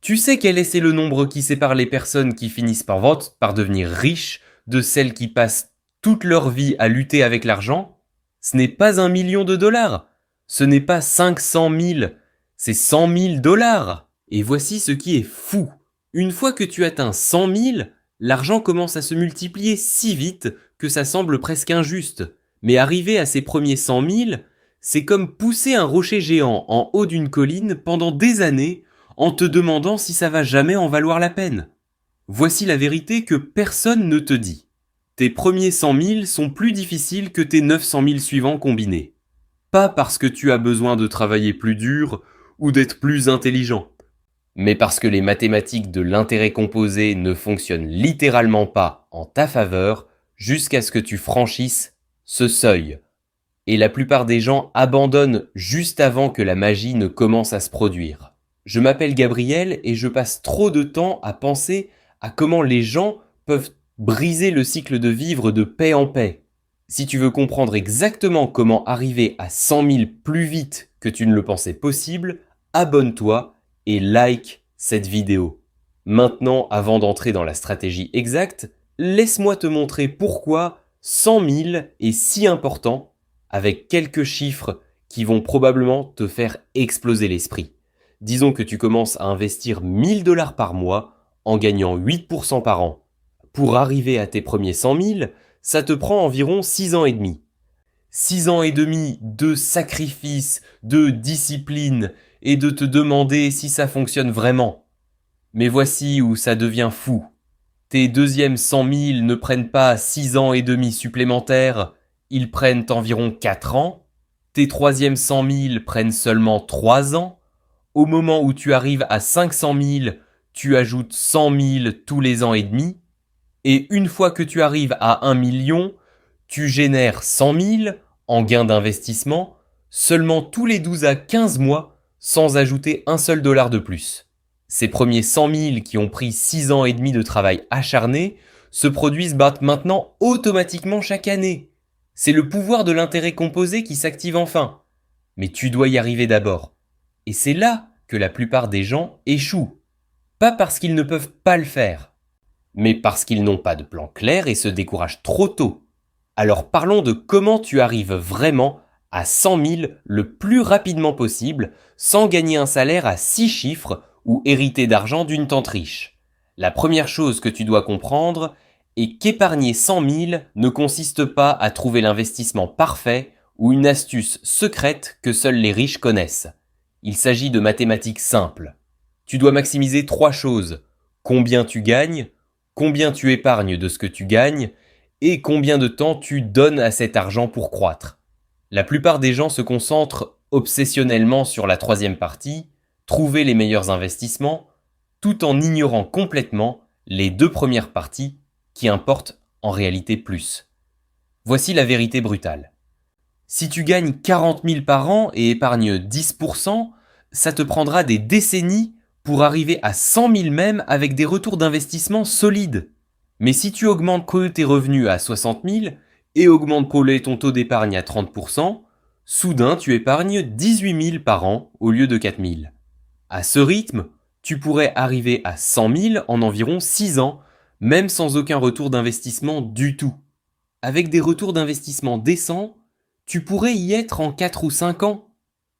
Tu sais quel est c'est le nombre qui sépare les personnes qui finissent par devenir riches de celles qui passent toute leur vie à lutter avec l'argent? Ce n'est pas 1 million de dollars. Ce n'est pas 500 000. C'est 100 000 dollars. Et voici ce qui est fou. Une fois que tu atteins 100 000, l'argent commence à se multiplier si vite que ça semble presque injuste. Mais arriver à ces premiers 100 000, c'est comme pousser un rocher géant en haut d'une colline pendant des années en te demandant si ça va jamais en valoir la peine. Voici la vérité que personne ne te dit. Tes premiers 100 000 sont plus difficiles que tes 900 000 suivants combinés. Pas parce que tu as besoin de travailler plus dur ou d'être plus intelligent, mais parce que les mathématiques de l'intérêt composé ne fonctionnent littéralement pas en ta faveur jusqu'à ce que tu franchisses ce seuil. Et la plupart des gens abandonnent juste avant que la magie ne commence à se produire. Je m'appelle Gabriel et je passe trop de temps à penser à comment les gens peuvent briser le cycle de vivre de paix en paix. Si tu veux comprendre exactement comment arriver à 100 000 plus vite que tu ne le pensais possible, abonne-toi et like cette vidéo. Maintenant, avant d'entrer dans la stratégie exacte, laisse-moi te montrer pourquoi 100 000 est si important avec quelques chiffres qui vont probablement te faire exploser l'esprit. Disons que tu commences à investir 1 000 dollars par mois en gagnant 8% par an. Pour arriver à tes premiers 100 000, ça te prend environ 6 ans et demi. 6 ans et demi de sacrifice, de discipline et de te demander si ça fonctionne vraiment. Mais voici où ça devient fou. Tes deuxièmes 100 000 ne prennent pas 6 ans et demi supplémentaires, ils prennent environ 4 ans. Tes troisièmes 100 000 prennent seulement 3 ans. Au moment où tu arrives à 500 000, tu ajoutes 100 000 tous les ans et demi. Et une fois que tu arrives à 1 million, tu génères 100 000 en gain d'investissement seulement tous les 12 à 15 mois sans ajouter un seul dollar de plus. Ces premiers 100 000 qui ont pris 6 ans et demi de travail acharné se produisent maintenant automatiquement chaque année. C'est le pouvoir de l'intérêt composé qui s'active enfin. Mais tu dois y arriver d'abord. Et c'est là que la plupart des gens échouent. Pas parce qu'ils ne peuvent pas le faire, mais parce qu'ils n'ont pas de plan clair et se découragent trop tôt. Alors parlons de comment tu arrives vraiment à 100 000 le plus rapidement possible sans gagner un salaire à 6 chiffres ou hériter d'argent d'une tante riche. La première chose que tu dois comprendre est qu'épargner 100 000 ne consiste pas à trouver l'investissement parfait ou une astuce secrète que seuls les riches connaissent. Il s'agit de mathématiques simples. Tu dois maximiser 3 choses. Combien tu gagnes, combien tu épargnes de ce que tu gagnes, et combien de temps tu donnes à cet argent pour croître. La plupart des gens se concentrent obsessionnellement sur la troisième partie, trouver les meilleurs investissements, tout en ignorant complètement les 2 premières parties qui importent en réalité plus. Voici la vérité brutale. Si tu gagnes 40 000 par an et épargnes 10%, ça te prendra des décennies pour arriver à 100 000 même avec des retours d'investissement solides. Mais si tu augmentes tes revenus à 60 000 et augmentes ton taux d'épargne à 30%, soudain tu épargnes 18 000 par an au lieu de 4 000. À ce rythme, tu pourrais arriver à 100 000 en environ 6 ans, même sans aucun retour d'investissement du tout. Avec des retours d'investissement décents, tu pourrais y être en 4 ou 5 ans.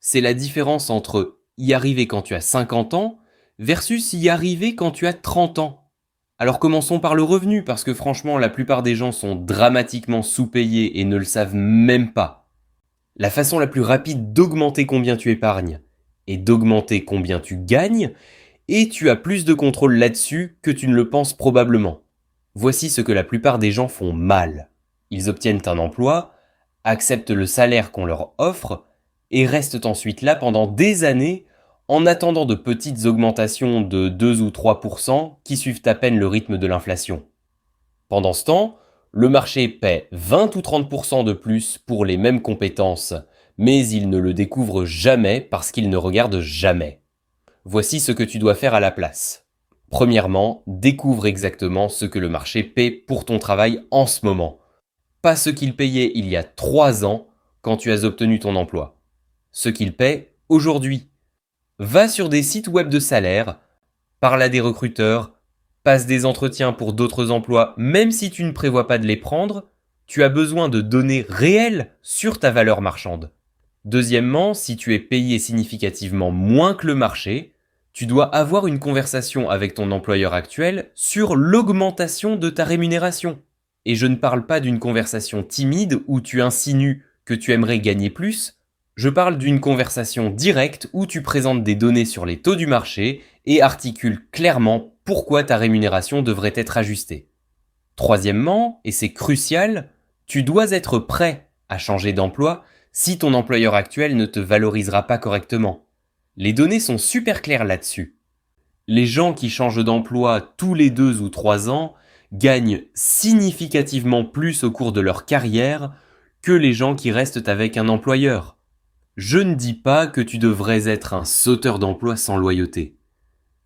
C'est la différence entre y arriver quand tu as 50 ans versus y arriver quand tu as 30 ans. Alors commençons par le revenu, parce que franchement, la plupart des gens sont dramatiquement sous-payés et ne le savent même pas. La façon la plus rapide d'augmenter combien tu épargnes est d'augmenter combien tu gagnes, et tu as plus de contrôle là-dessus que tu ne le penses probablement. Voici ce que la plupart des gens font mal. Ils obtiennent un emploi, acceptent le salaire qu'on leur offre, et restent ensuite là pendant des années en attendant de petites augmentations de 2 ou 3% qui suivent à peine le rythme de l'inflation. Pendant ce temps, le marché paie 20 ou 30% de plus pour les mêmes compétences, mais il ne le découvre jamais parce qu'il ne regarde jamais. Voici ce que tu dois faire à la place. Premièrement, découvre exactement ce que le marché paie pour ton travail en ce moment. Pas ce qu'il payait il y a 3 ans quand tu as obtenu ton emploi. Ce qu'il paie aujourd'hui. Va sur des sites web de salaire, parle à des recruteurs, passe des entretiens pour d'autres emplois, même si tu ne prévois pas de les prendre, tu as besoin de données réelles sur ta valeur marchande. Deuxièmement, si tu es payé significativement moins que le marché, tu dois avoir une conversation avec ton employeur actuel sur l'augmentation de ta rémunération. Et je ne parle pas d'une conversation timide où tu insinues que tu aimerais gagner plus, je parle d'une conversation directe où tu présentes des données sur les taux du marché et articules clairement pourquoi ta rémunération devrait être ajustée. Troisièmement, et c'est crucial, tu dois être prêt à changer d'emploi si ton employeur actuel ne te valorisera pas correctement. Les données sont super claires là-dessus. Les gens qui changent d'emploi tous les 2 ou 3 ans gagnent significativement plus au cours de leur carrière que les gens qui restent avec un employeur. Je ne dis pas que tu devrais être un sauteur d'emploi sans loyauté.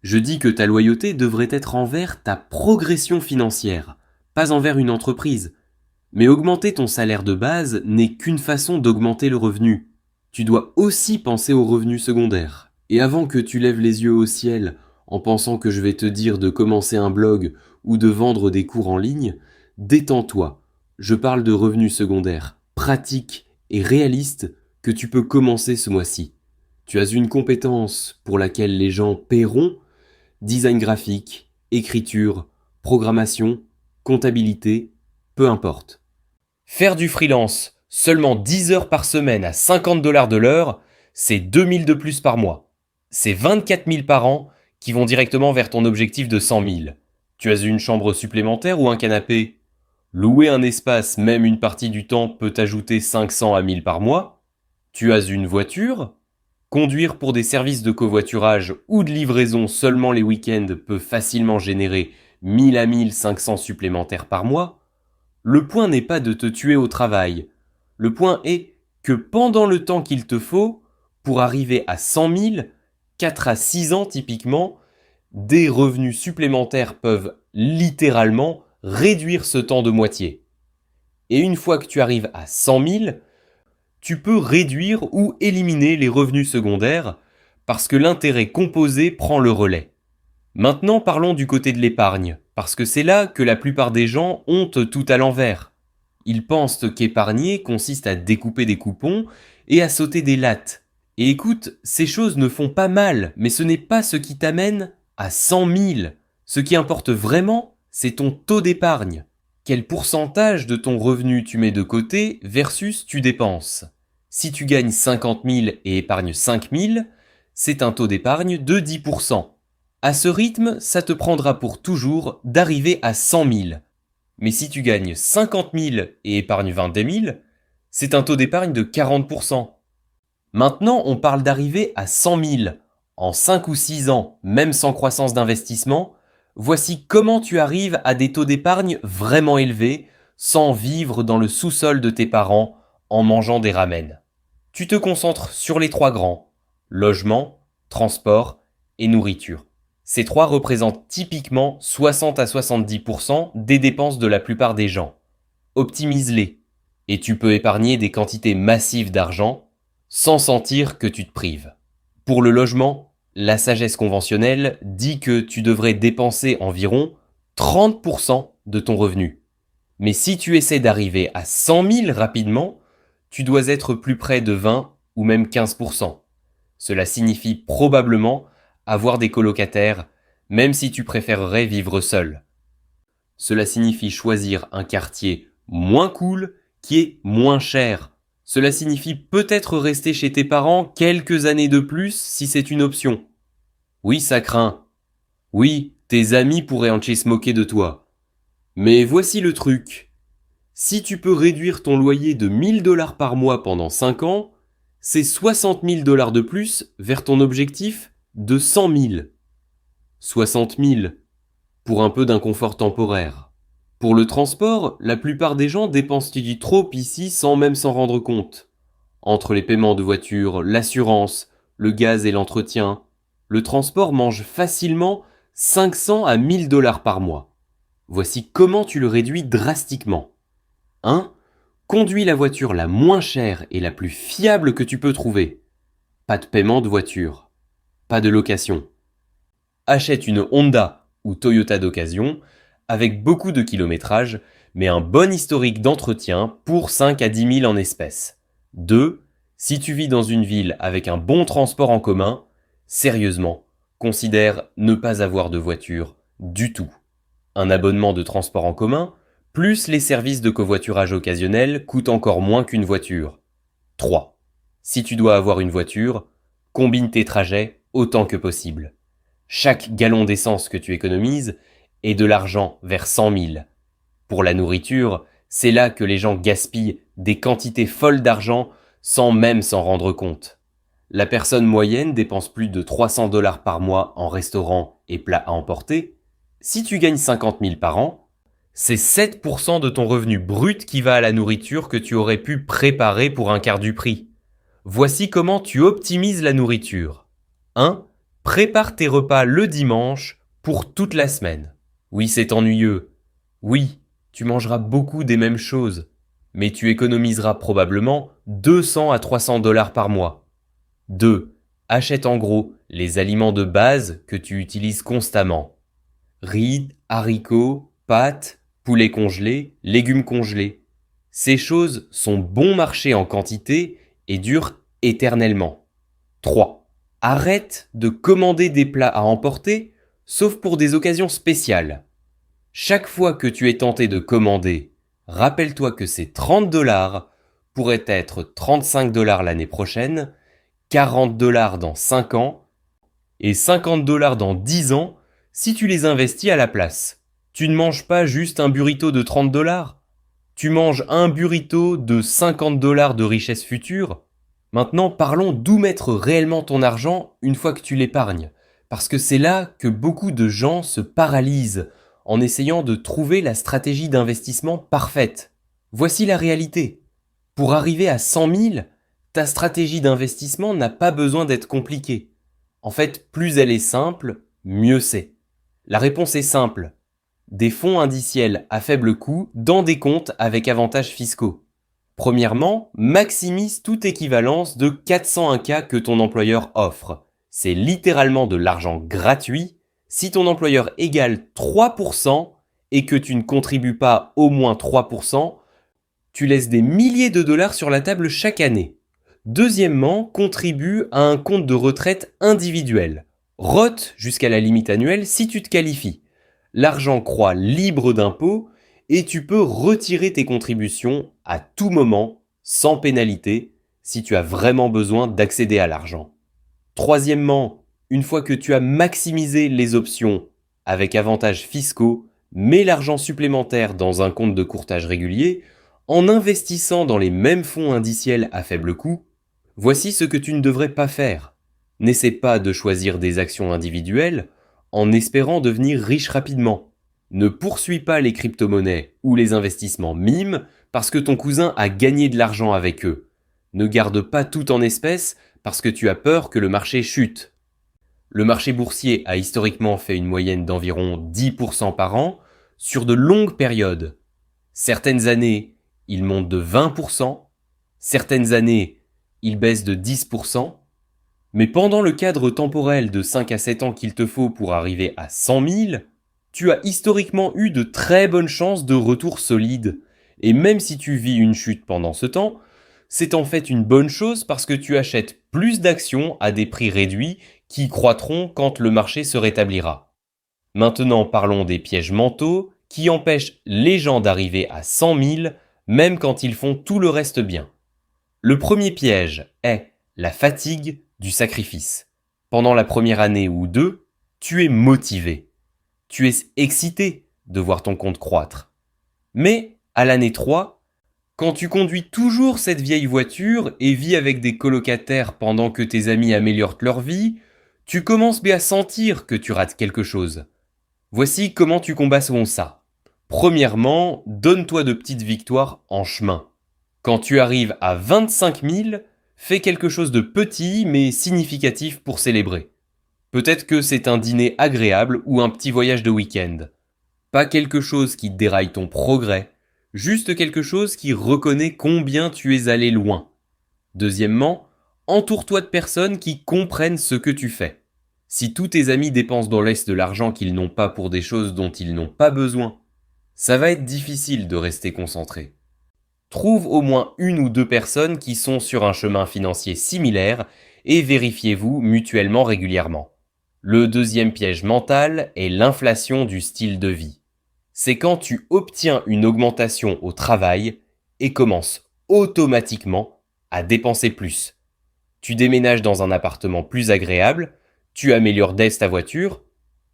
Je dis que ta loyauté devrait être envers ta progression financière, pas envers une entreprise. Mais augmenter ton salaire de base n'est qu'une façon d'augmenter le revenu. Tu dois aussi penser aux revenus secondaires. Et avant que tu lèves les yeux au ciel en pensant que je vais te dire de commencer un blog ou de vendre des cours en ligne, détends-toi. Je parle de revenus secondaires, pratiques et réalistes que tu peux commencer ce mois-ci. Tu as une compétence pour laquelle les gens paieront: design graphique, écriture, programmation, comptabilité, peu importe. Faire du freelance seulement 10 heures par semaine à 50 $ de l'heure, c'est 2 000 de plus par mois. C'est 24 000 par an qui vont directement vers ton objectif de 100 000. Tu as une chambre supplémentaire ou un canapé? Louer un espace, même une partie du temps, peut t'ajouter 500 à 1000 par mois. Tu as une voiture? Conduire pour des services de covoiturage ou de livraison seulement les week-ends peut facilement générer 1000 à 1500 supplémentaires par mois. Le point n'est pas de te tuer au travail. Le point est que pendant le temps qu'il te faut, pour arriver à 100 000, 4 à 6 ans typiquement, des revenus supplémentaires peuvent littéralement réduire ce temps de moitié. Et une fois que tu arrives à 100 000, tu peux réduire ou éliminer les revenus secondaires parce que l'intérêt composé prend le relais. Maintenant parlons du côté de l'épargne, parce que c'est là que la plupart des gens ont tout à l'envers. Ils pensent qu'épargner consiste à découper des coupons et à sauter des lattes. Et écoute, ces choses ne font pas mal, mais ce n'est pas ce qui t'amène à 100 000. Ce qui importe vraiment, c'est ton taux d'épargne. Quel pourcentage de ton revenu tu mets de côté versus tu dépenses. Si tu gagnes 50 000 et épargnes 5 000, c'est un taux d'épargne de 10%. À ce rythme, ça te prendra pour toujours d'arriver à 100 000. Mais si tu gagnes 50 000 et épargnes 22 000, c'est un taux d'épargne de 40%. Maintenant, on parle d'arriver à 100 000. En 5 ou 6 ans, même sans croissance d'investissement, voici comment tu arrives à des taux d'épargne vraiment élevés, sans vivre dans le sous-sol de tes parents en mangeant des ramen. Tu te concentres sur les 3 grands: logement, transport et nourriture. Ces 3 représentent typiquement 60 à 70% des dépenses de la plupart des gens. Optimise-les, et tu peux épargner des quantités massives d'argent sans sentir que tu te prives. Pour le logement, la sagesse conventionnelle dit que tu devrais dépenser environ 30% de ton revenu. Mais si tu essaies d'arriver à 100 000 rapidement, tu dois être plus près de 20 ou même 15%. Cela signifie probablement avoir des colocataires, même si tu préférerais vivre seul. Cela signifie choisir un quartier moins cool qui est moins cher. Cela signifie peut-être rester chez tes parents quelques années de plus si c'est une option. Oui, ça craint. Oui, tes amis pourraient entier se moquer de toi. Mais voici le truc. Si tu peux réduire ton loyer de 1 000 $ par mois pendant 5 ans, c'est 60 000 $ de plus vers ton objectif de 100 000. 60 000 pour un peu d'inconfort temporaire. Pour le transport, la plupart des gens dépensent trop ici sans même s'en rendre compte. Entre les paiements de voiture, l'assurance, le gaz et l'entretien, le transport mange facilement 500 à 1 000 $ par mois. Voici comment tu le réduis drastiquement. 1. Conduis la voiture la moins chère et la plus fiable que tu peux trouver. Pas de paiement de voiture. Pas de location. achète une Honda ou Toyota d'occasion, avec beaucoup de kilométrage, mais un bon historique d'entretien pour 5 à 10 000 en espèces. 2. Si tu vis dans une ville avec un bon transport en commun, sérieusement, considère ne pas avoir de voiture du tout. Un abonnement de transport en commun, plus les services de covoiturage occasionnel coûtent encore moins qu'une voiture. 3. Si tu dois avoir une voiture, combine tes trajets autant que possible. Chaque gallon d'essence que tu économises est de l'argent vers 100 000. Pour la nourriture, c'est là que les gens gaspillent des quantités folles d'argent sans même s'en rendre compte. La personne moyenne dépense plus de 300 $ par mois en restaurant et plats à emporter. Si tu gagnes 50 000 par an, c'est 7% de ton revenu brut qui va à la nourriture que tu aurais pu préparer pour un quart du prix. Voici comment tu optimises la nourriture. 1. Prépare tes repas le dimanche pour toute la semaine. Oui, c'est ennuyeux. Oui, tu mangeras beaucoup des mêmes choses, mais tu économiseras probablement 200 à 300 $ par mois. 2. Achète en gros les aliments de base que tu utilises constamment. Riz, haricots, pâtes, poulet congelé, légumes congelés. Ces choses sont bon marché en quantité et durent éternellement. 3. Arrête de commander des plats à emporter, sauf pour des occasions spéciales. Chaque fois que tu es tenté de commander, rappelle-toi que ces 30 $ pourraient être 35 $ l'année prochaine, 40 $ dans 5 ans et 50 $ dans 10 ans si tu les investis à la place. Tu ne manges pas juste un burrito de 30 $, tu manges un burrito de 50 $ de richesse future. Maintenant, parlons d'où mettre réellement ton argent une fois que tu l'épargnes, parce que c'est là que beaucoup de gens se paralysent en essayant de trouver la stratégie d'investissement parfaite. Voici la réalité. Pour arriver à 100 000, ta stratégie d'investissement n'a pas besoin d'être compliquée. En fait, plus elle est simple, mieux c'est. La réponse est simple. Des fonds indiciels à faible coût dans des comptes avec avantages fiscaux. Premièrement, maximise toute équivalence de 401K que ton employeur offre. C'est littéralement de l'argent gratuit si ton employeur égale 3% et que tu ne contribues pas au moins 3%, tu laisses des milliers de dollars sur la table chaque année. Deuxièmement, contribue à un compte de retraite individuel. Rote jusqu'à la limite annuelle si tu te qualifies. L'argent croît libre d'impôts et tu peux retirer tes contributions à tout moment, sans pénalité, si tu as vraiment besoin d'accéder à l'argent. Troisièmement, une fois que tu as maximisé les options avec avantages fiscaux, mets l'argent supplémentaire dans un compte de courtage régulier en investissant dans les mêmes fonds indiciels à faible coût. Voici ce que tu ne devrais pas faire. N'essaie pas de choisir des actions individuelles en espérant devenir riche rapidement. Ne poursuis pas les crypto-monnaies ou les investissements mimes parce que ton cousin a gagné de l'argent avec eux. Ne garde pas tout en espèces parce que tu as peur que le marché chute. Le marché boursier a historiquement fait une moyenne d'environ 10% par an sur de longues périodes. Certaines années, il monte de 20%, certaines années, il baisse de 10%, mais pendant le cadre temporel de 5 à 7 ans qu'il te faut pour arriver à 100 000, tu as historiquement eu de très bonnes chances de retour solide. Et même si tu vis une chute pendant ce temps, c'est en fait une bonne chose parce que tu achètes plus d'actions à des prix réduits qui croîtront quand le marché se rétablira. Maintenant, parlons des pièges mentaux qui empêchent les gens d'arriver à 100 000 même quand ils font tout le reste bien. Le premier piège est la fatigue du sacrifice. Pendant la première année ou deux, tu es motivé. Tu es excité de voir ton compte croître. Mais à l'année 3, quand tu conduis toujours cette vieille voiture et vis avec des colocataires pendant que tes amis améliorent leur vie, tu commences bien à sentir que tu rates quelque chose. Voici comment tu combats ça. Premièrement, donne-toi de petites victoires en chemin. Quand tu arrives à 25 000, fais quelque chose de petit mais significatif pour célébrer. Peut-être que c'est un dîner agréable ou un petit voyage de week-end. Pas quelque chose qui déraille ton progrès, juste quelque chose qui reconnaît combien tu es allé loin. Deuxièmement, entoure-toi de personnes qui comprennent ce que tu fais. Si tous tes amis dépensent dans l'Est de l'argent qu'ils n'ont pas pour des choses dont ils n'ont pas besoin, ça va être difficile de rester concentré. Trouve au moins une ou deux personnes qui sont sur un chemin financier similaire et vérifiez-vous mutuellement régulièrement. Le deuxième piège mental est l'inflation du style de vie. C'est quand tu obtiens une augmentation au travail et commences automatiquement à dépenser plus. Tu déménages dans un appartement plus agréable, tu améliores ta voiture,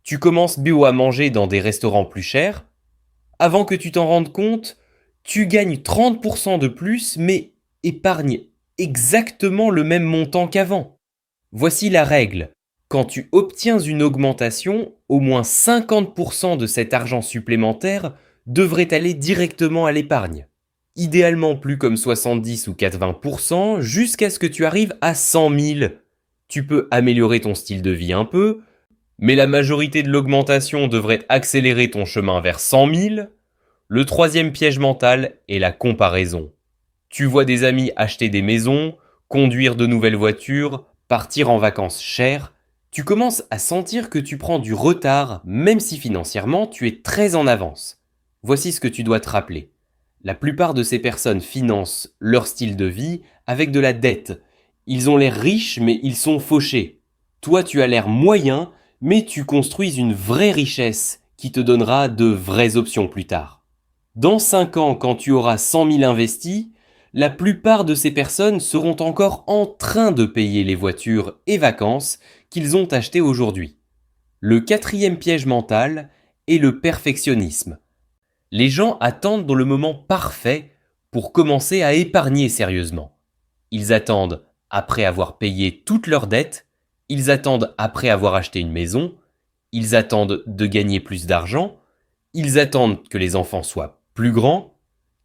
tu commences bio à manger dans des restaurants plus chers. Avant que tu t'en rendes compte, tu gagnes 30% de plus mais épargnes exactement le même montant qu'avant. Voici la règle. Quand tu obtiens une augmentation, au moins 50% de cet argent supplémentaire devrait aller directement à l'épargne. Idéalement plus comme 70 ou 80% jusqu'à ce que tu arrives à 100 000. Tu peux améliorer ton style de vie un peu, mais la majorité de l'augmentation devrait accélérer ton chemin vers 100 000. Le troisième piège mental est la comparaison. Tu vois des amis acheter des maisons, conduire de nouvelles voitures, partir en vacances chères. Tu commences à sentir que tu prends du retard, même si financièrement tu es très en avance. Voici ce que tu dois te rappeler. La plupart de ces personnes financent leur style de vie avec de la dette. Ils ont l'air riches, mais ils sont fauchés. Toi, tu as l'air moyen, mais tu construis une vraie richesse qui te donnera de vraies options plus tard. Dans 5 ans, quand tu auras 100 000 investis, la plupart de ces personnes seront encore en train de payer les voitures et vacances qu'ils ont achetées aujourd'hui. Le quatrième piège mental est le perfectionnisme. Les gens attendent dans le moment parfait pour commencer à épargner sérieusement. Ils attendent après avoir payé toutes leurs dettes, ils attendent après avoir acheté une maison, ils attendent de gagner plus d'argent, ils attendent que les enfants soient plus grands,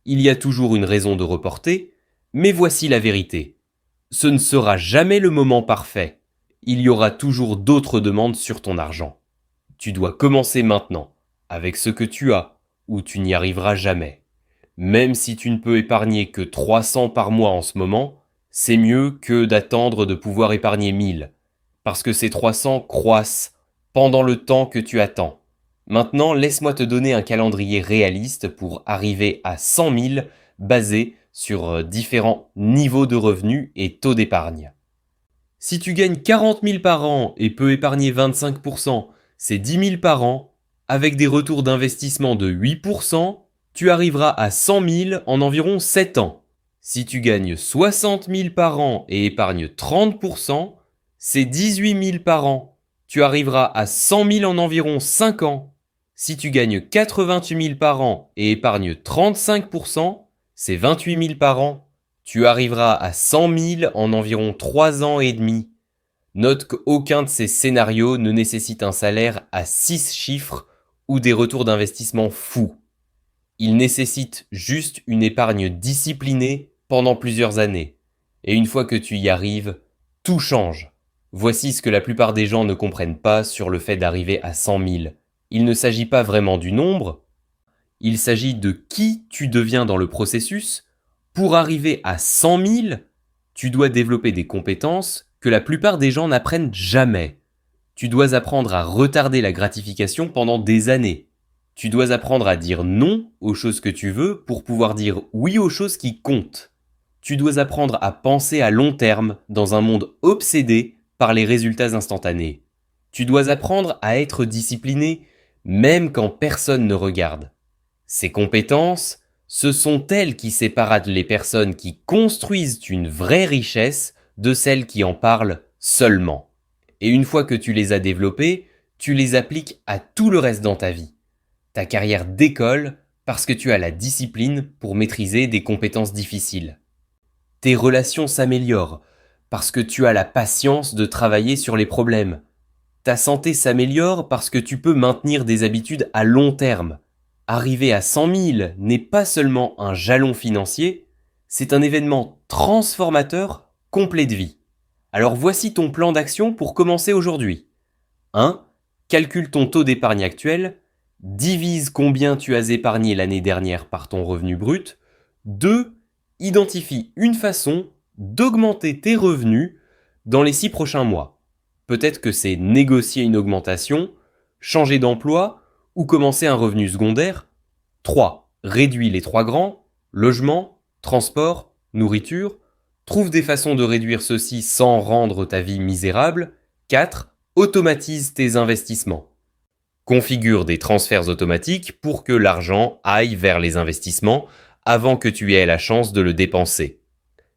il y a toujours une raison de reporter, mais voici la vérité. Ce ne sera jamais le moment parfait. Il y aura toujours d'autres demandes sur ton argent. Tu dois commencer maintenant, avec ce que tu as, ou tu n'y arriveras jamais. Même si tu ne peux épargner que 300 par mois en ce moment, c'est mieux que d'attendre de pouvoir épargner 1000, parce que ces 300 croissent pendant le temps que tu attends. Maintenant, laisse-moi te donner un calendrier réaliste pour arriver à 100 000 basé sur différents niveaux de revenus et taux d'épargne. Si tu gagnes 40 000 par an et peux épargner 25%, c'est 10 000 par an. Avec des retours d'investissement de 8%, tu arriveras à 100 000 en environ 7 ans. Si tu gagnes 60 000 par an et épargnes 30%, c'est 18 000 par an. Tu arriveras à 100 000 en environ 5 ans. Si tu gagnes 88 000 par an et épargnes 35%, c'est 28 000 par an. Tu arriveras à 100 000 en environ 3 ans et demi. Note qu'aucun de ces scénarios ne nécessite un salaire à 6 chiffres ou des retours d'investissement fous. Il nécessite juste une épargne disciplinée pendant plusieurs années. Et une fois que tu y arrives, tout change. Voici ce que la plupart des gens ne comprennent pas sur le fait d'arriver à 100 000. Il ne s'agit pas vraiment du nombre, il s'agit de qui tu deviens dans le processus. Pour arriver à 100 000, tu dois développer des compétences que la plupart des gens n'apprennent jamais. Tu dois apprendre à retarder la gratification pendant des années. Tu dois apprendre à dire non aux choses que tu veux pour pouvoir dire oui aux choses qui comptent. Tu dois apprendre à penser à long terme dans un monde obsédé par les résultats instantanés. Tu dois apprendre à être discipliné même quand personne ne regarde. Ces compétences, ce sont elles qui séparent les personnes qui construisent une vraie richesse de celles qui en parlent seulement. Et une fois que tu les as développées, tu les appliques à tout le reste dans ta vie. Ta carrière décolle parce que tu as la discipline pour maîtriser des compétences difficiles. Tes relations s'améliorent parce que tu as la patience de travailler sur les problèmes. Ta santé s'améliore parce que tu peux maintenir des habitudes à long terme. Arriver à 100 000 n'est pas seulement un jalon financier, c'est un événement transformateur complet de vie. Alors voici ton plan d'action pour commencer aujourd'hui. 1. Calcule ton taux d'épargne actuel. Divise combien tu as épargné l'année dernière par ton revenu brut. 2. Identifie une façon d'augmenter tes revenus dans les 6 prochains mois. Peut-être que c'est négocier une augmentation, changer d'emploi ou commencer un revenu secondaire. 3. Réduis les 3 grands, logement, transport, nourriture. Trouve des façons de réduire ceci sans rendre ta vie misérable. 4. Automatise tes investissements. Configure des transferts automatiques pour que l'argent aille vers les investissements avant que tu aies la chance de le dépenser.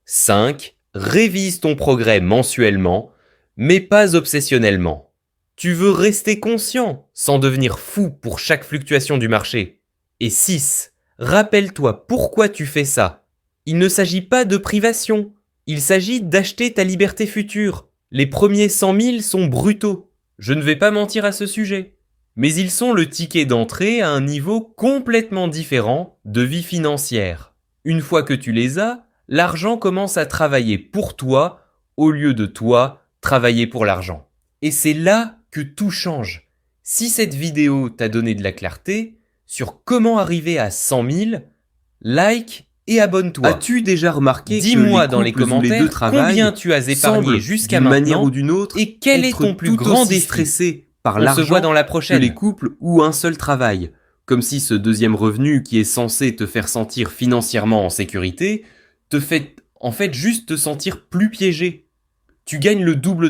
5. Révise ton progrès mensuellement, mais pas obsessionnellement. Tu veux rester conscient, sans devenir fou pour chaque fluctuation du marché. Et 6. Rappelle-toi pourquoi tu fais ça. Il ne s'agit pas de privation, il s'agit d'acheter ta liberté future. Les premiers 100 000 sont brutaux. Je ne vais pas mentir à ce sujet. Mais ils sont le ticket d'entrée à un niveau complètement différent de vie financière. Une fois que tu les as, l'argent commence à travailler pour toi au lieu de toi travailler pour l'argent. Et c'est là que tout change. Si cette vidéo t'a donné de la clarté sur comment arriver à 100 000, like et abonne-toi. As-tu déjà remarqué dis-moi dans les commentaires combien tu as épargné jusqu'à maintenant manière ou d'une autre et quel est ton plus grand défi stressé par On se l'argent voit dans la prochaine. que les couples où un seul travail. Comme si ce deuxième revenu qui est censé te faire sentir financièrement en sécurité te fait en fait juste te sentir plus piégé. Tu gagnes le double